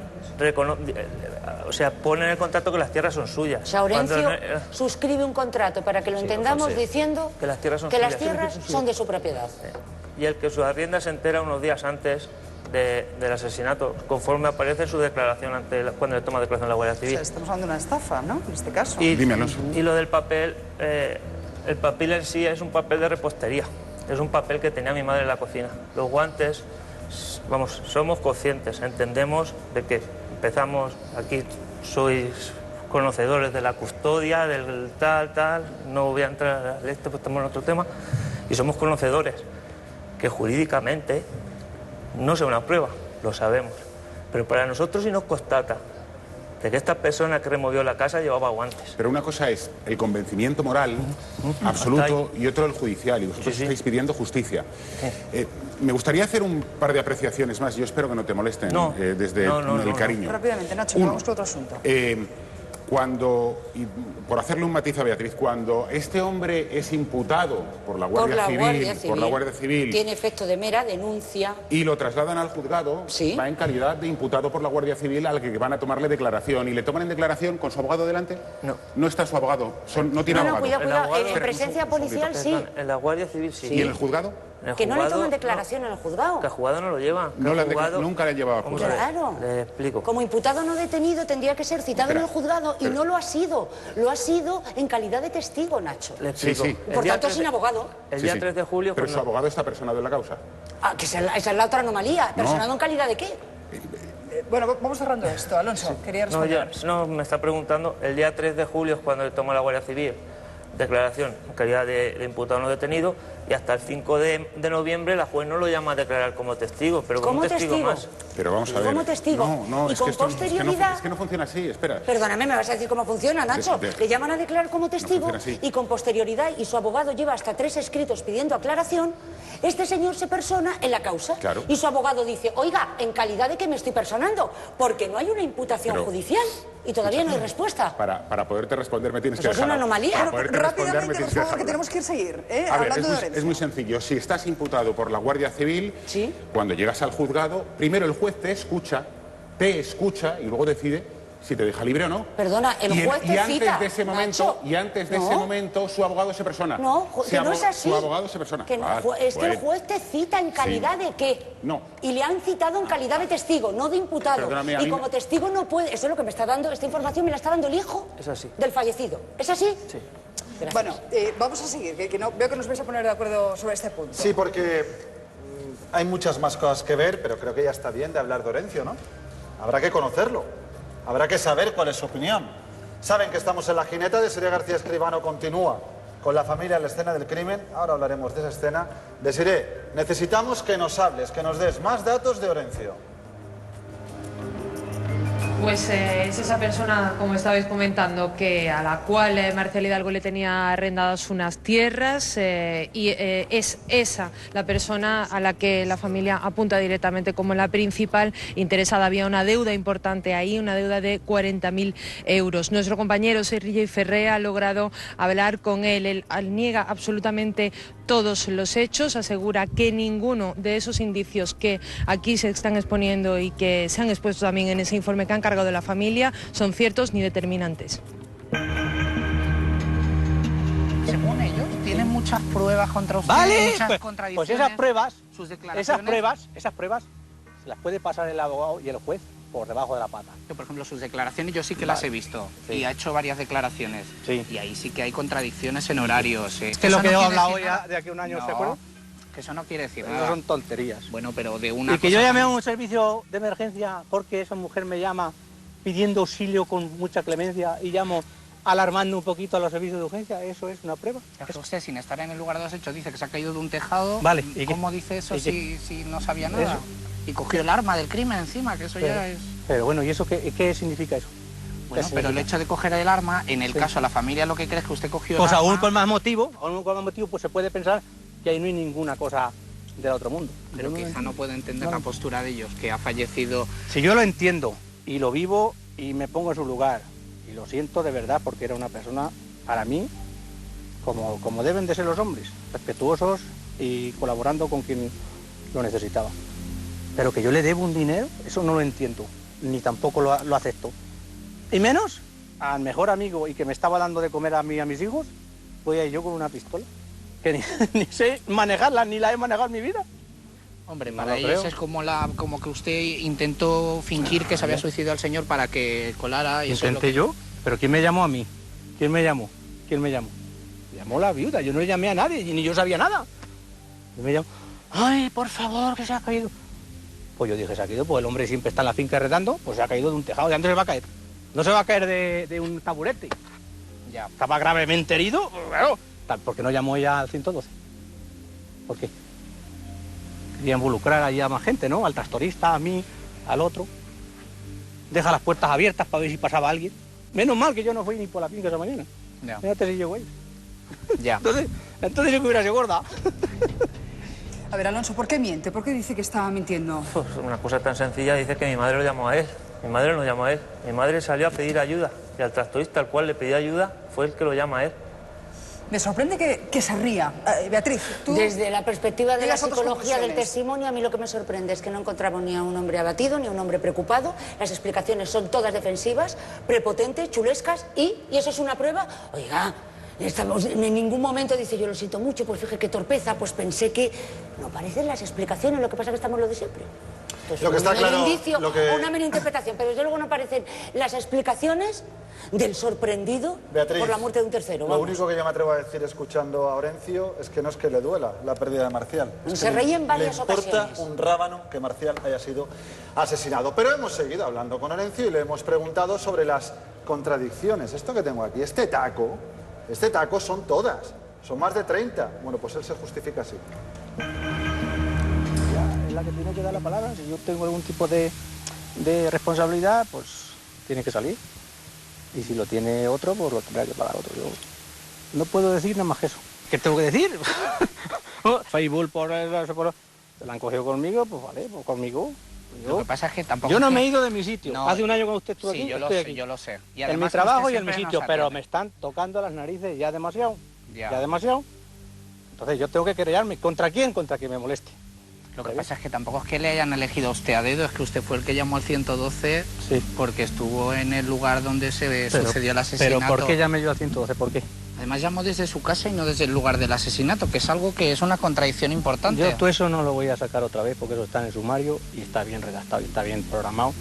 pone en el contrato que las tierras son suyas. O sea, Orencio suscribe un contrato, para que lo entendamos, diciendo que las tierras son de su propiedad. Y el que su arrienda se entera unos días antes del asesinato, conforme aparece su declaración cuando le toma declaración a la Guardia Civil. O sea, estamos hablando de una estafa, ¿no? En este caso. Dime, Alonso. Y lo del papel, el papel en sí es un papel de repostería. Es un papel que tenía mi madre en la cocina. Los guantes, vamos, somos conscientes, entendemos de que empezamos, aquí sois conocedores de la custodia, del tal, no voy a entrar a esto, pues estamos en otro tema, y somos conocedores que jurídicamente no sea una prueba, lo sabemos, pero para nosotros sí nos constata de que esta persona que removió la casa llevaba guantes. Pero una cosa es el convencimiento moral absoluto y otro el judicial, y vosotros estáis pidiendo justicia. Me gustaría hacer un par de apreciaciones más, yo espero que no te molesten desde el cariño. Rápidamente, Nacho, vamos con otro asunto. Y por hacerle un matiz a Beatriz, cuando este hombre es imputado por la Guardia Civil, tiene efecto de mera denuncia y lo trasladan al juzgado, va en calidad de imputado por la Guardia Civil al que van a tomarle declaración. ¿Y le toman en declaración con su abogado delante? No. No está su abogado, no tiene abogado. Cuidado, en presencia policial sí. En la Guardia Civil sí. ¿Y en el juzgado? Que no le toman declaración en el juzgado. Que el juzgado no lo lleva. Nunca le han llevado al juzgado. Claro. Le explico. Como imputado no detenido tendría que ser citado en el juzgado y no lo ha sido. Lo ha sido en calidad de testigo, Nacho. Le explico. Por tanto, sin abogado. El día 3 de julio... Pero su abogado está personado en la causa. Ah, que esa es la otra anomalía. ¿Personado en calidad de qué? Bueno, vamos cerrando esto. Alonso, quería responder. No, me está preguntando, el día 3 de julio es cuando le toma la Guardia Civil declaración en calidad de imputado no detenido, y hasta el 5 de noviembre la juez no lo llama a declarar como testigo, pero como testigo más. Pero vamos a ver. Como testigo. No, y es con que posterioridad... es que no funciona así, espera. Perdóname, ¿me vas a decir cómo funciona, Nacho? Le llaman a declarar como testigo y con posterioridad, y su abogado lleva hasta 3 escritos pidiendo aclaración, este señor se persona en la causa. Claro. Y su abogado dice, oiga, ¿en calidad de qué me estoy personando? Porque no hay una imputación judicial y todavía no hay respuesta. Para poderte responder me tienes que dejar... Es una anomalía. Rápidamente, por favor, que tenemos que seguir. A ver, es muy sencillo. Si estás imputado por la Guardia Civil, cuando llegas al juzgado, primero el juez te escucha y luego decide si te deja libre o no. Perdona, el juez te cita, y antes de ese momento su abogado se persona. No, que no es así. Su abogado se persona. Que es que el juez te cita en calidad de qué. No. Y le han citado en calidad de testigo, no de imputado. Perdóname, y como testigo no puede... Eso es lo que me está dando, esta información me la está dando el hijo del fallecido. ¿Es así? Sí. Gracias. Bueno, vamos a seguir, que veo que nos vais a poner de acuerdo sobre este punto. Sí, porque hay muchas más cosas que ver, pero creo que ya está bien de hablar de Orencio, ¿no? Habrá que conocerlo, habrá que saber cuál es su opinión. Saben que estamos en La Jineta, Desiree García Escribano continúa con la familia en la escena del crimen. Ahora hablaremos de esa escena. Desiree, necesitamos que nos hables, que nos des más datos de Orencio. Pues es esa persona, como estabais comentando, a la cual Marcial Hidalgo le tenía arrendadas unas tierras y es esa la persona a la que la familia apunta directamente como la principal interesada. Había una deuda importante ahí, una deuda de 40.000 euros. Nuestro compañero Sergio Ferré ha logrado hablar con él. Él niega absolutamente todos los hechos, asegura que ninguno de esos indicios que aquí se están exponiendo y que se han expuesto también en ese informe que han cargado de la familia son ciertos ni determinantes. Según ellos, tienen muchas pruebas contra usted, muchas contradicciones. Pues esas pruebas, sus declaraciones, esas pruebas se las puede pasar el abogado y el juez por debajo de la pata. Por ejemplo, sus declaraciones yo sí que las he visto, y ha hecho varias declaraciones, y ahí sí que hay contradicciones en horarios. Es que lo que he hablado hoy de aquí a un año, ¿se acuerdan? Que eso no quiere decir Eso nada. son tonterías. Bueno, pero de una Y que cosa yo llamé a un servicio de emergencia porque esa mujer me llama pidiendo auxilio con mucha clemencia y llamo alarmando un poquito a los servicios de urgencia, ¿eso es una prueba? Es que usted, sin estar en el lugar de los hechos, dice que se ha caído de un tejado. Vale. ¿Y cómo dice eso si no sabía nada? Eso. Y cogió el arma del crimen encima, que eso ya es... Pero bueno, ¿y eso qué significa eso? Bueno, pero el hecho de coger el arma, en el caso de la familia, lo que cree es que usted cogió el pues arma... aún con más motivo, pues se puede pensar que ahí no hay ninguna cosa del otro mundo. Pero quizá no puedo entender la postura de ellos, que ha fallecido... Si yo lo entiendo y lo vivo y me pongo en su lugar, y lo siento de verdad porque era una persona, para mí, como deben de ser los hombres, respetuosos y colaborando con quien lo necesitaba. Pero que yo le debo un dinero, eso no lo entiendo, ni tampoco lo acepto. Y menos al mejor amigo y que me estaba dando de comer a mí y a mis hijos, voy a ir yo con una pistola, que ni sé manejarla, ni la he manejado en mi vida. Hombre, para ellos es como que usted intentó fingir que se había suicidado al señor para que colara. Y ¿Intenté eso yo? ¿Pero quién me llamó a mí? ¿Quién me llamó? Llamó la viuda, yo no le llamé a nadie, ni yo sabía nada. Y me llamó, ay, por favor, que se ha caído. Pues yo dije, se ha caído, pues el hombre siempre está en la finca redando, pues se ha caído de un tejado, ¿de dónde se va a caer? No se va a caer de un taburete. Ya, estaba gravemente herido, claro. ¿Por qué no llamó ella al 112? ¿Por qué? Quería involucrar allí a más gente, ¿no? Al tractorista, a mí, al otro. Deja las puertas abiertas para ver si pasaba alguien. Menos mal que yo no fui ni por la finca esa mañana. Ya. Fíjate si llegó ahí. Ya. Entonces yo que hubiera sido gorda. A ver, Alonso, ¿por qué miente? ¿Por qué dice que estaba mintiendo? Pues una cosa tan sencilla, dice que mi madre lo llamó a él. Mi madre no lo llamó a él. Mi madre salió a pedir ayuda. Y al tractorista al cual le pedí ayuda fue el que lo llama a él. Me sorprende que se ría. Beatriz, tú... Desde la perspectiva de la otras psicología del conclusiones. testimonio, a mí lo que me sorprende es que no encontramos ni a un hombre abatido, ni a un hombre preocupado. Las explicaciones son todas defensivas, prepotentes, chulescas, y eso es una prueba. Oiga, en ningún momento dice, yo lo siento mucho, pues fíjate qué torpeza, pues pensé que... No parecen las explicaciones, lo que pasa es que estamos lo de siempre. Entonces, Lo que está un claro, indicio lo que- o una mera interpretación, pero desde luego no aparecen las explicaciones del sorprendido Beatriz, por la muerte de un tercero. Lo Vamos. único que yo me atrevo a decir escuchando a Orencio es que no es que le duela la pérdida de Marcial. Es Se que reía en varias le importa ocasiones. un rábano que Marcial haya sido asesinado. Pero hemos seguido hablando con Orencio y le hemos preguntado sobre las contradicciones. Esto que tengo aquí, este taco son todas. Son más de 30. Bueno, pues él se justifica así. Es la que tiene que dar la palabra. Si yo tengo algún tipo de responsabilidad, pues tiene que salir. Y si lo tiene otro, pues lo tendrá que pagar otro. Yo no puedo decir nada más que eso. ¿Qué tengo que decir? Facebook se la han cogido conmigo, pues vale, pues conmigo. Lo que pasa es que tampoco... Yo no es que- me he ido de mi sitio. No, Hace un año cuando usted estuvo sí, aquí, yo lo estoy sé, aquí. yo lo sé. Y En mi además trabajo usted y en mi siempre sitio, nos pero atiende. me están tocando las narices ya demasiado. Ya. Ya demasiado. Entonces yo tengo que querellarme. ¿Contra quién? Contra quien me moleste. Lo que pasa es que tampoco es que le hayan elegido a usted a dedo, es que usted fue el que llamó al 112 porque estuvo en el lugar donde se sucedió el asesinato. ¿Pero por qué llamé yo al 112? ¿Por qué? Además llamó desde su casa y no desde el lugar del asesinato, que es algo que es una contradicción importante. Yo todo eso no lo voy a sacar otra vez porque eso está en el sumario y está bien redactado y está bien programado.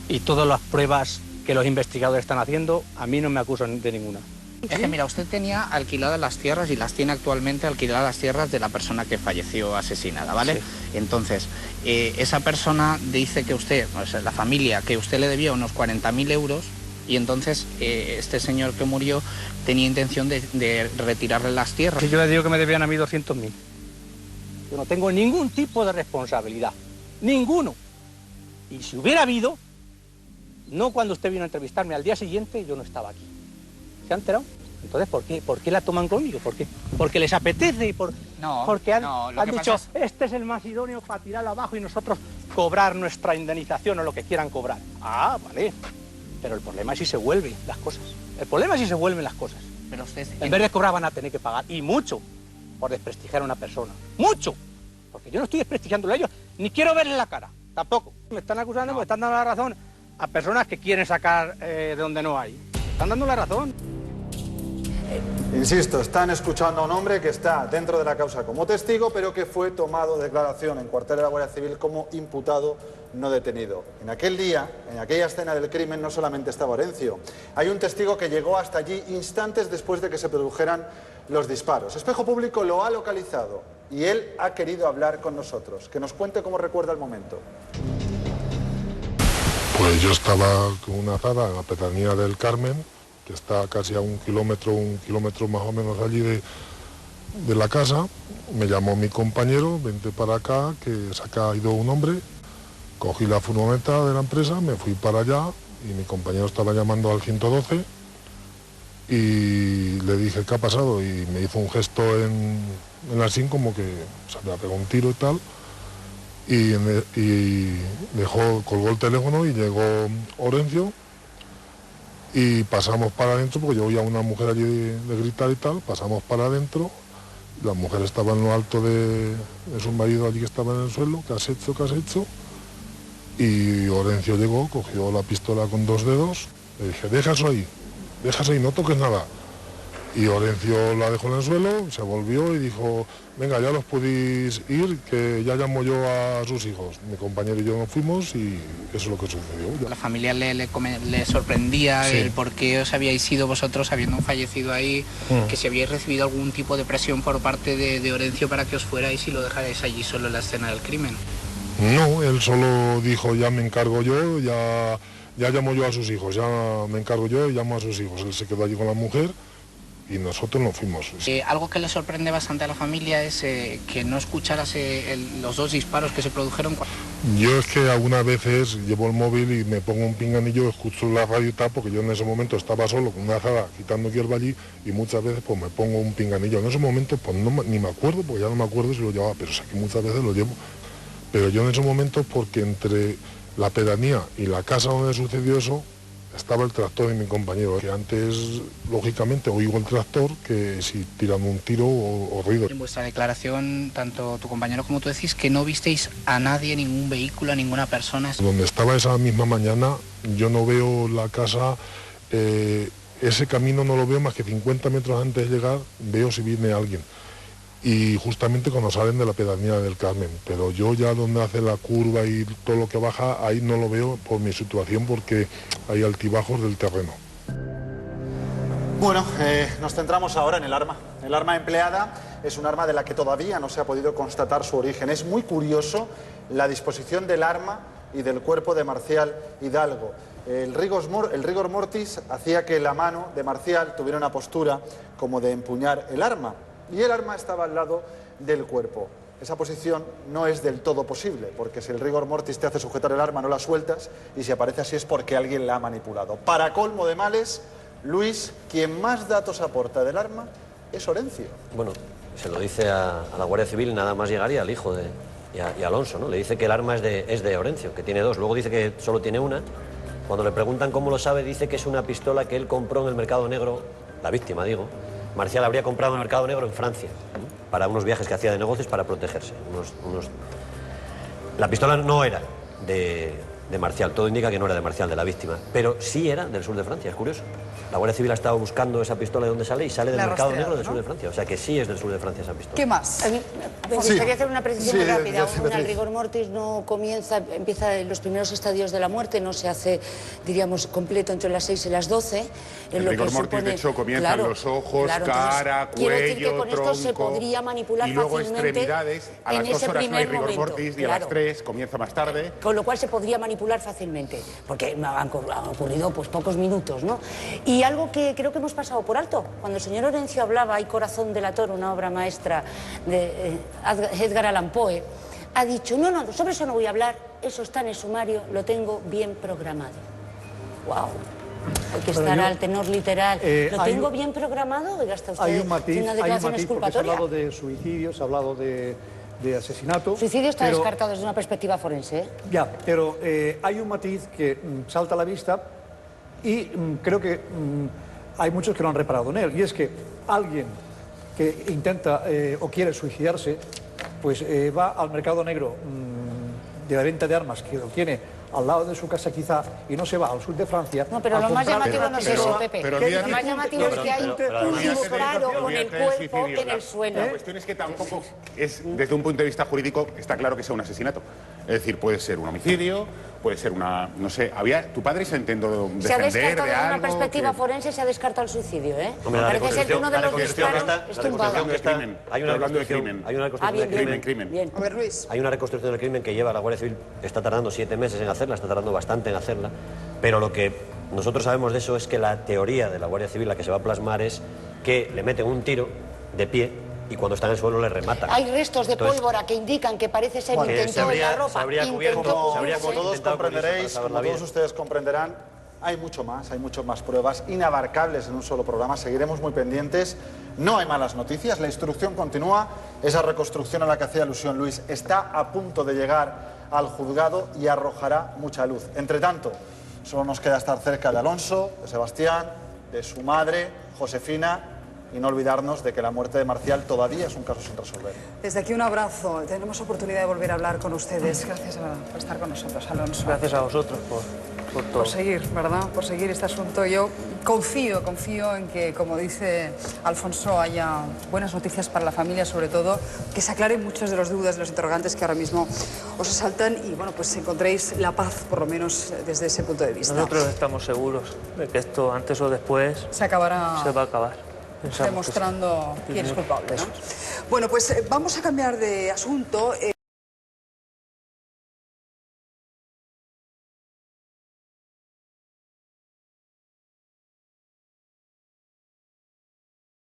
Y todas las pruebas que los investigadores están haciendo, a mí no me acusan de ninguna. Es que mira, usted tenía alquiladas las tierras y las tiene actualmente alquiladas las tierras de la persona que falleció asesinada, ¿vale? Sí. Entonces, esa persona dice que usted, o sea, la familia, que usted le debía unos 40.000 euros y entonces este señor que murió tenía intención de retirarle las tierras. Si yo le digo que me debían a mí 200.000. Yo no tengo ningún tipo de responsabilidad. Ninguno. Y si hubiera habido, No cuando usted vino a entrevistarme, al día siguiente yo no estaba aquí. ¿Se ha enterado? Entonces, ¿por qué la toman conmigo? ¿Por qué? ¿Porque les apetece? Y porque han dicho, este es el más idóneo para tirarlo abajo y nosotros cobrar nuestra indemnización o lo que quieran cobrar. Ah, vale. Pero el problema es si se vuelven las cosas. El problema es si se vuelven las cosas. Pero usted... En vez de cobrar van a tener que pagar. Y mucho por desprestigiar a una persona. ¡Mucho! Porque yo no estoy desprestigiándolo a ellos, ni quiero verles la cara. Tampoco. Me están acusando porque están dando la razón a personas que quieren sacar de donde no hay. Están dando la razón. Insisto, están escuchando a un hombre que está dentro de la causa como testigo, pero que fue tomado declaración en cuartel de la Guardia Civil como imputado no detenido. En aquel día, en aquella escena del crimen, no solamente estaba Orencio. Hay un testigo que llegó hasta allí instantes después de que se produjeran los disparos. Espejo Público lo ha localizado y él ha querido hablar con nosotros. Que nos cuente cómo recuerda el momento. Pues yo estaba con una azada en la pedanía del Carmen, que está casi a un kilómetro más o menos allí de la casa. Me llamó mi compañero, vente para acá, que se ha caído un hombre. Cogí la furgoneta de la empresa, me fui para allá y mi compañero estaba llamando al 112 y le dije qué ha pasado y me hizo un gesto en la SIN como que se había pegado un tiro y tal. Y colgó el teléfono y llegó Orencio y pasamos para adentro porque yo oía a una mujer allí de gritar y tal. Pasamos para adentro, la mujer estaba en lo alto de su marido allí que estaba en el suelo. ¿Qué has hecho? ¿Qué has hecho? Y Orencio llegó, cogió la pistola con 2 dedos, le dije, deja eso ahí, no toques nada. Y Orencio la dejó en el suelo, se volvió y dijo, venga, ya los podéis ir, que ya llamo yo a sus hijos. Mi compañero y yo nos fuimos y eso es lo que sucedió. A la familia le sorprendía sí. El por qué os habíais ido vosotros habiendo fallecido ahí, que si habíais recibido algún tipo de presión por parte de Orencio para que os fuerais y lo dejarais allí solo en la escena del crimen. No, él solo dijo, ya me encargo yo, ya llamo yo a sus hijos, ya me encargo yo y llamo a sus hijos. Él se quedó allí con la mujer y nosotros nos fuimos. Algo que le sorprende bastante a la familia es que no escucharas los 2 disparos que se produjeron. Yo es que algunas veces llevo el móvil y me pongo un pinganillo, escucho la radio y tal, porque yo en ese momento estaba solo con una azada quitando hierba allí y muchas veces pues me pongo un pinganillo. En ese momento pues ni me acuerdo, porque ya no me acuerdo si lo llevaba, pero sé que muchas veces lo llevo. Pero yo en ese momento, porque entre la pedanía y la casa donde sucedió eso, estaba el tractor de mi compañero, que antes, lógicamente, oigo el tractor que si tiran un tiro o ruido. En vuestra declaración, tanto tu compañero como tú decís que no visteis a nadie, ningún vehículo, ninguna persona. Donde estaba esa misma mañana, yo no veo la casa, ese camino no lo veo más que 50 metros antes de llegar, veo si viene alguien. Y justamente cuando salen de la pedanía del Carmen, pero yo ya donde hace la curva y todo lo que baja, ahí no lo veo por mi situación porque hay altibajos del terreno. Bueno, nos centramos ahora en el arma. El arma empleada es un arma de la que todavía no se ha podido constatar su origen. Es muy curioso la disposición del arma y del cuerpo de Marcial Hidalgo. El rigor mortis hacía que la mano de Marcial tuviera una postura como de empuñar el arma. Y el arma estaba al lado del cuerpo. Esa posición no es del todo posible, porque si el rigor mortis te hace sujetar el arma, no la sueltas, y si aparece así es porque alguien la ha manipulado. Para colmo de males, Luis, quien más datos aporta del arma es Orencio. Bueno, se lo dice a la Guardia Civil, nada más llegaría al hijo y Alonso, ¿no? Le dice que el arma es de Orencio, que tiene 2, luego dice que solo tiene una. Cuando le preguntan cómo lo sabe, dice que es una pistola que él compró en el mercado negro, la víctima, digo. Marcial habría comprado en el mercado negro en Francia para unos viajes que hacía de negocios para protegerse. La pistola no era de Marcial, todo indica que no era de Marcial, de la víctima, pero sí era del sur de Francia, es curioso. La Guardia Civil ha estado buscando esa pistola de dónde sale y sale del mercado negro del sur de Francia, o sea que sí es del sur de Francia esa pistola. ¿Qué más? A mí me gustaría hacer una precisión muy rápida. El rigor mortis no empieza en los primeros estadios de la muerte, no se hace, diríamos, completo entre las 6 y las 12. El rigor mortis, de hecho, comienza en los ojos, cara, quiero decir que cuello, con tronco, esto se podría manipular y luego fácilmente extremidades. A las 2 horas no hay rigor mortis y a las 3 comienza más tarde. Con lo cual se podría manipular fácilmente, porque han ocurrido pues pocos minutos, ¿no? Y algo que creo que hemos pasado por alto, cuando el señor Orencio hablaba, Hay corazón delator, una obra maestra de Edgar Allan Poe, ha dicho, no, sobre eso no voy a hablar, eso está en el sumario, lo tengo bien programado. Wow. Hay que estar al tenor literal. ¿Lo tengo bien programado? Oiga, está usted hay un matiz, una declaración porque se ha exculpatoria. hablado de suicidio, se ha hablado de asesinato. Suicidio está descartado desde una perspectiva forense, ¿eh? Ya, pero hay un matiz que salta a la vista y creo que hay muchos que no han reparado en él, y es que alguien que intenta o quiere suicidarse, pues va al mercado negro de la venta de armas, que lo tiene al lado de su casa quizá, y no se va al sur de Francia. No, pero lo más llamativo no es eso, Pepe. Lo más llamativo es que hay un disparo con el cuerpo en el suelo. La cuestión es que tampoco es, desde un punto de vista jurídico, está claro que sea un asesinato. Es decir, puede ser un homicidio, puede ser una, no sé, tu padre se intentó defender se ha descartado de desde una algo perspectiva forense, se ha descartado el suicidio, ¿eh? Hombre, parece ser que uno de los disparos es tumbado. Hay una reconstrucción del crimen. A ver, Luis. Hay una reconstrucción del crimen que lleva la Guardia Civil, está tardando 7 meses en hacerla, está tardando bastante en hacerla, pero lo que nosotros sabemos de eso es que la teoría de la Guardia Civil, la que se va a plasmar, es que le meten un tiro de pie y cuando está en el suelo le rematan. Hay restos de pólvora que indican que parece ser intentó en la ropa. Como todos comprenderéis, como todos ustedes comprenderán, hay mucho más pruebas inabarcables en un solo programa. Seguiremos muy pendientes. No hay malas noticias, la instrucción continúa. Esa reconstrucción a la que hacía alusión Luis está a punto de llegar al juzgado y arrojará mucha luz. Entre tanto, solo nos queda estar cerca de Alonso, de Sebastián, de su madre, Josefina, y no olvidarnos de que la muerte de Marcial todavía es un caso sin resolver. Desde aquí un abrazo. Tenemos oportunidad de volver a hablar con ustedes. Gracias por estar con nosotros, Alonso. Gracias a vosotros por todo. Por seguir, ¿verdad? Por seguir este asunto. Yo confío en que, como dice Alfonso, haya buenas noticias para la familia, sobre todo, que se aclaren muchas de las dudas, de los interrogantes que ahora mismo os asaltan y, bueno, pues encontréis la paz, por lo menos desde ese punto de vista. Nosotros estamos seguros de que esto, antes o después, se va a acabar. Demostrando quién es culpable, ¿no? Bueno, pues vamos a cambiar de asunto.